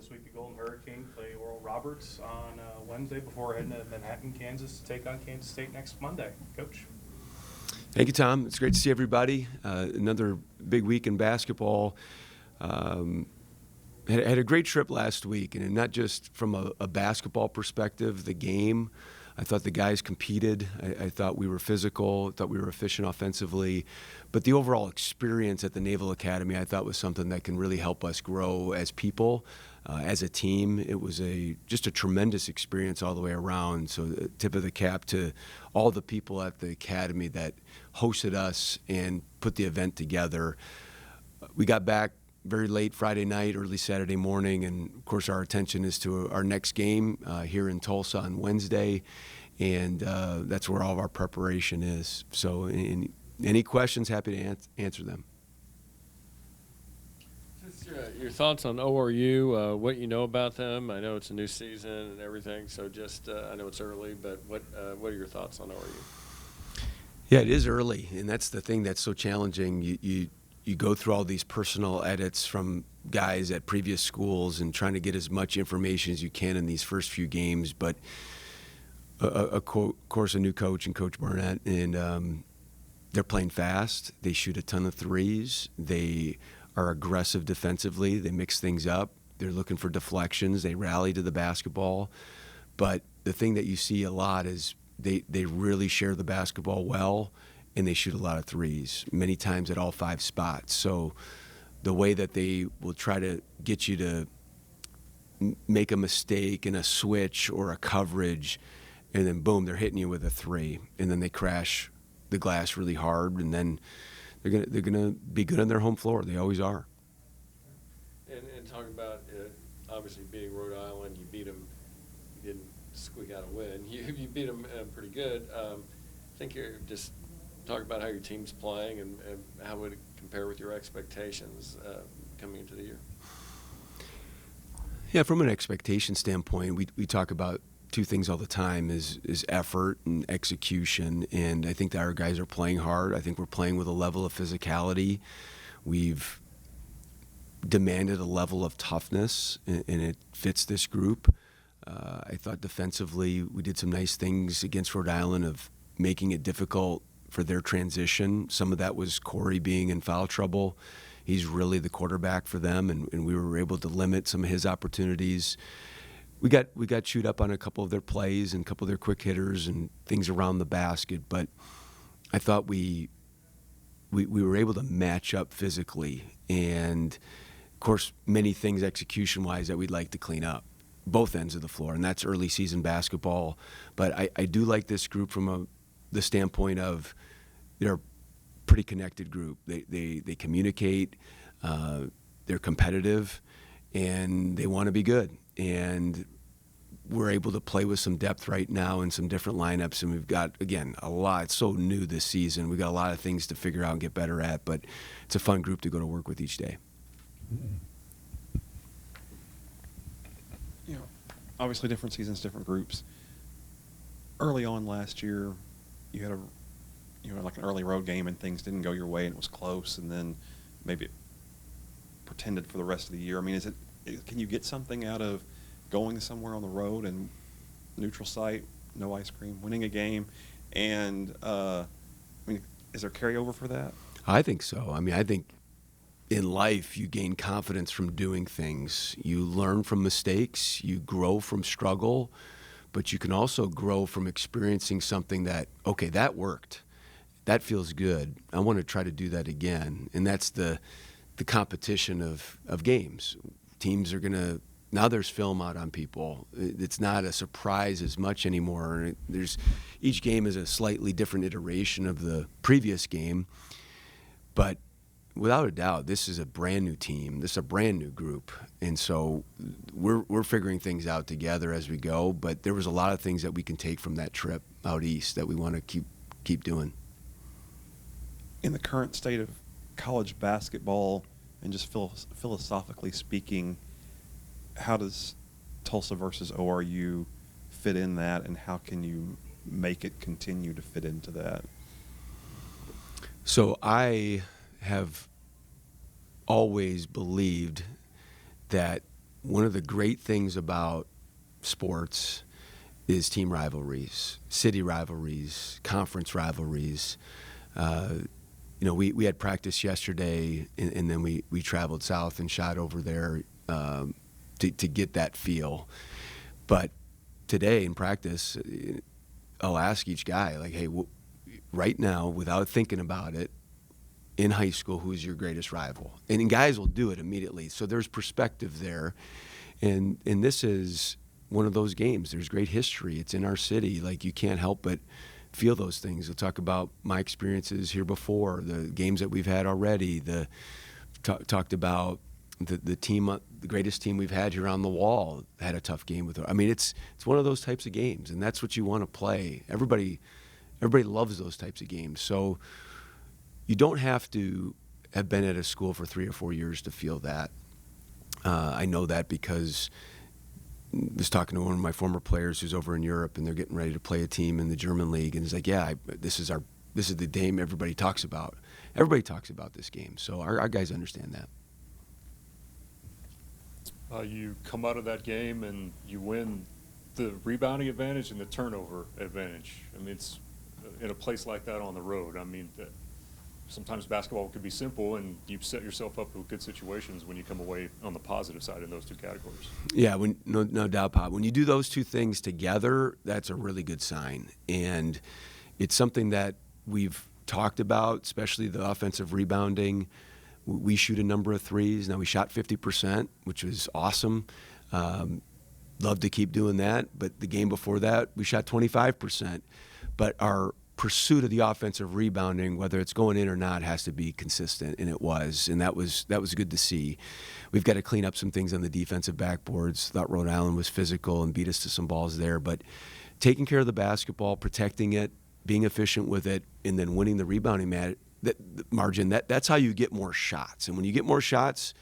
this week the Golden Hurricane play Oral Roberts on Wednesday before heading to Manhattan, Kansas to take on Kansas State next Monday. Coach. Thank you, Tom. It's great to see everybody. Another big week in basketball. Had a great trip last week, and not just from a basketball perspective, the game. I thought the guys competed. I thought we were physical. I thought we were efficient offensively. But the overall experience at the Naval Academy, I thought, was something that can really help us grow as people, as a team. It was just a tremendous experience all the way around. So tip of the cap to all the people at the Academy that hosted us and put the event together. We got back very late Friday night, early Saturday morning, and of course our attention is to our next game here in Tulsa on Wednesday, and that's where all of our preparation is. So any questions, happy to answer them. Just your thoughts on ORU, what you know about them. I know it's a new season and everything, so just I know it's early, but what are your thoughts on ORU? Yeah, it is early, and that's the thing that's so challenging. You go through all these personal edits from guys at previous schools and trying to get as much information as you can in these first few games. But, of course, a new coach and Coach Barnett, and they're playing fast. They shoot a ton of threes. They are aggressive defensively. They mix things up. They're looking for deflections. They rally to the basketball. But the thing that you see a lot is they really share the basketball well, and they shoot a lot of threes, many times at all 5 spots. So the way that they will try to get you to make a mistake in a switch or a coverage, and then boom, they're hitting you with a 3, and then they crash the glass really hard, and then they're gonna be good on their home floor. They always are. And talking about obviously beating Rhode Island, you beat them. You didn't squeak out a win. You beat them pretty good. I think you're just. Talk about how your team's playing and how would it compare with your expectations coming into the year? Yeah, from an expectation standpoint, we talk about 2 things all the time is effort and execution, and I think that our guys are playing hard. I think we're playing with a level of physicality. We've demanded a level of toughness, and it fits this group. I thought defensively we did some nice things against Rhode Island of making it difficult for their transition. Some of that was Corey being in foul trouble. He's really the quarterback for them, and we were able to limit some of his opportunities. We got chewed up on a couple of their plays and a couple of their quick hitters and things around the basket, but I thought we were able to match up physically, and of course many things execution-wise that we'd like to clean up, both ends of the floor, and that's early season basketball. But I do like this group from the standpoint of they're a pretty connected group. They communicate, they're competitive, and they want to be good. And we're able to play with some depth right now in some different lineups, and we've got, again, a lot. It's so new this season. We've got a lot of things to figure out and get better at, but it's a fun group to go to work with each day. You know, obviously different seasons, different groups. Early on last year, you had like an early road game and things didn't go your way and it was close, and then maybe it pretended for the rest of the year. I mean, can you get something out of going somewhere on the road and neutral site, no ice cream, winning a game, and I mean, is there carryover for that? I think so. I mean, I think in life you gain confidence from doing things. You learn from mistakes, you grow from struggle, but you can also grow from experiencing something that, okay, that worked. That feels good. I want to try to do that again. And that's the competition of games. Teams are going to, now there's film out on people. It's not a surprise as much anymore. Each game is a slightly different iteration of the previous game. But without a doubt, this is a brand new team. This is a brand new group. And so we're figuring things out together as we go. But there was a lot of things that we can take from that trip out east that we want to keep doing. In the current state of college basketball and just philosophically speaking, how does Tulsa versus ORU fit in that, and how can you make it continue to fit into that? So I have always believed that one of the great things about sports is team rivalries, city rivalries, conference rivalries. We had practice yesterday, and then we traveled south and shot over there to get that feel. But today in practice, I'll ask each guy, like, hey, right now, without thinking about it, in high school, who's your greatest rival? And guys will do it immediately. So there's perspective there. And this is one of those games. There's great history. It's in our city. Like, you can't help but feel those things. We'll talk about my experiences here before, the games that we've had already, talked about the team, the greatest team we've had here on the wall had a tough game with her. I mean, it's one of those types of games, and that's what you want to play. Everybody loves those types of games. So you don't have to have been at a school for 3 or 4 years to feel that. I know that because I was talking to one of my former players who's over in Europe, and they're getting ready to play a team in the German league, and he's like, "Yeah, this is the game everybody talks about. Everybody talks about this game." So our guys understand that. You come out of that game and you win the rebounding advantage and the turnover advantage. I mean, it's in a place like that on the road. I mean, sometimes basketball could be simple, and you set yourself up with good situations when you come away on the positive side in those two categories. Yeah, no doubt, Pop. When you do those two things together, that's a really good sign. And it's something that we've talked about, especially the offensive rebounding. We shoot a number of threes. Now, we shot 50%, which was awesome. Love to keep doing that. But the game before that, we shot 25%. But our pursuit of the offensive rebounding, whether it's going in or not, has to be consistent, and it was. And that was good to see. We've got to clean up some things on the defensive backboards. Thought Rhode Island was physical and beat us to some balls there. But taking care of the basketball, protecting it, being efficient with it, and then winning the rebounding margin, that's how you get more shots. And when you get more shots,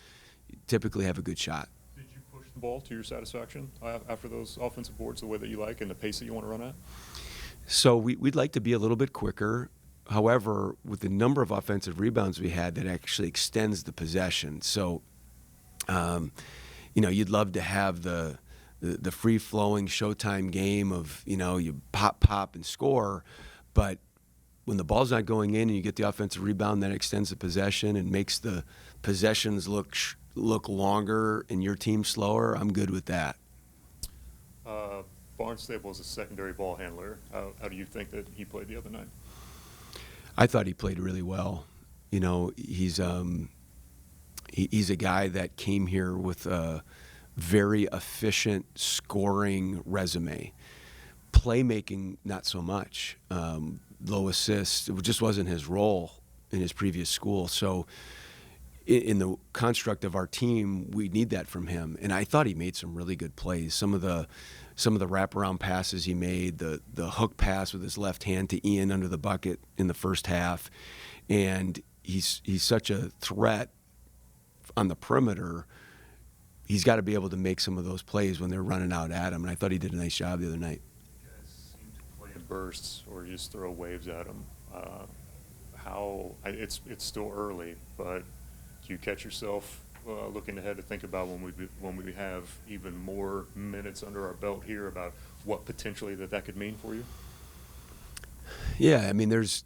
you typically have a good shot. Did you push the ball to your satisfaction after those offensive boards the way that you like and the pace that you want to run at? So we'd like to be a little bit quicker. However, with the number of offensive rebounds we had, that actually extends the possession. So, you'd love to have the free-flowing Showtime game of, you pop, and score. But when the ball's not going in and you get the offensive rebound, that extends the possession and makes the possessions look longer and your team slower. I'm good with that. Barnstable is a secondary ball handler. How do you think that he played the other night? I thought he played really well. He's a guy that came here with a very efficient scoring resume. Playmaking, not so much. Low assists, it just wasn't his role in his previous school. So in the construct of our team, we need that from him. And I thought he made some really good plays. Some of the wraparound passes he made, the hook pass with his left hand to Ian under the bucket in the first half. And he's such a threat on the perimeter. He's got to be able to make some of those plays when they're running out at him. And I thought he did a nice job the other night. You guys seem to play in bursts or you just throw waves at him. It's still early, but do you catch yourself looking ahead to think about when we have even more minutes under our belt here about what potentially that could mean for you? Yeah, I mean, there's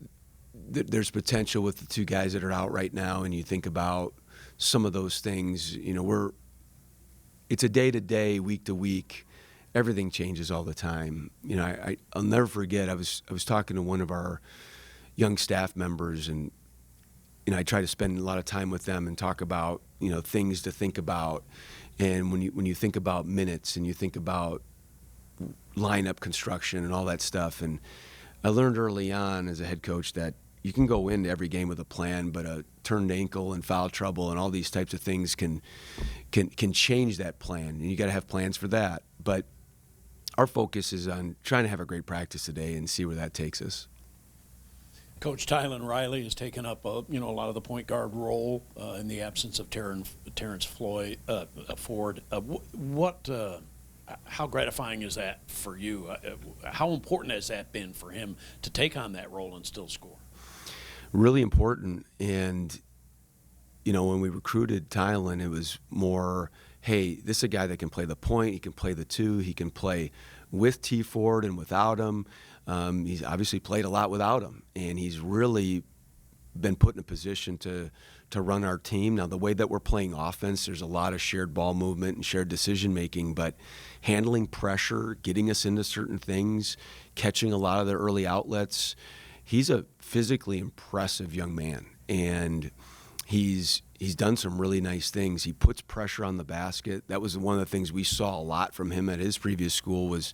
potential with the two guys that are out right now, and you think about some of those things. It's a day-to-day, week-to-week. Everything changes all the time. I'll never forget. I was talking to one of our young staff members, and I try to spend a lot of time with them and talk about things to think about. And when you think about minutes and you think about lineup construction and all that stuff, and I learned early on as a head coach that you can go into every game with a plan, but a turned ankle and foul trouble and all these types of things can change that plan, and you got to have plans for that. But our focus is on trying to have a great practice today and see where that takes us. Coach Tylen Riley has taken up a lot of the point guard role in the absence of Terrence Ford. How gratifying is that for you? How important has that been for him to take on that role and still score? Really important. And when we recruited Tylen, it was more, hey, this is a guy that can play the point, he can play the two, he can play with T. Ford and without him. He's obviously played a lot without him, and he's really been put in a position to run our team. Now, the way that we're playing offense, there's a lot of shared ball movement and shared decision-making, but handling pressure, getting us into certain things, catching a lot of the early outlets, he's a physically impressive young man, and he's done some really nice things. He puts pressure on the basket. That was one of the things we saw a lot from him at his previous school was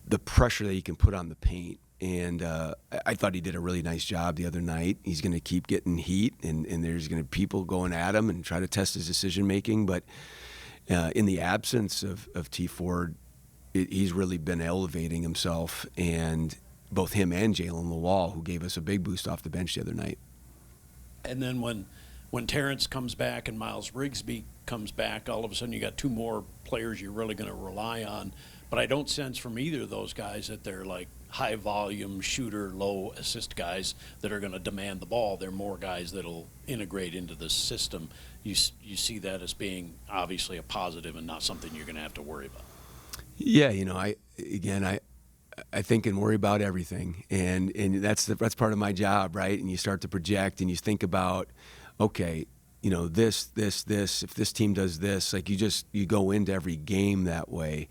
the pressure that he can put on the paint. And I thought he did a really nice job the other night. He's going to keep getting heat, and there's going to be people going at him and try to test his decision-making. But in the absence of T. Ford, he's really been elevating himself, and both him and Jalen Lawal, who gave us a big boost off the bench the other night. And then when Terrence comes back and Miles Rigsby comes back, all of a sudden you got two more players you're really going to rely on. But I don't sense from either of those guys that they're like high volume shooter, low assist guys that are going to demand the ball. They're more guys that'll integrate into the system. You see that as being obviously a positive and not something you're going to have to worry about. Yeah, I think and worry about everything, and that's part of my job, right? And you start to project and you think about, okay, this, if this team does this, like you go into every game that way.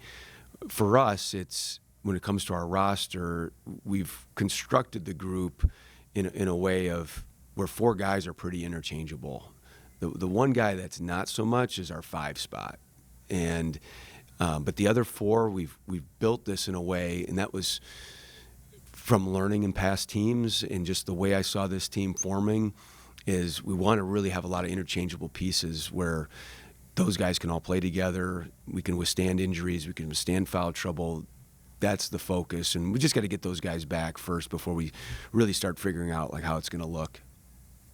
For us, it's when it comes to our roster, we've constructed the group in a way of where four guys are pretty interchangeable. The one guy that's not so much is our 5 spot, and but the other four, we've built this in a way, and that was from learning in past teams, and just the way I saw this team forming is we want to really have a lot of interchangeable pieces where those guys can all play together. We can withstand injuries. We can withstand foul trouble. That's the focus, and we just got to get those guys back first before we really start figuring out like how it's going to look.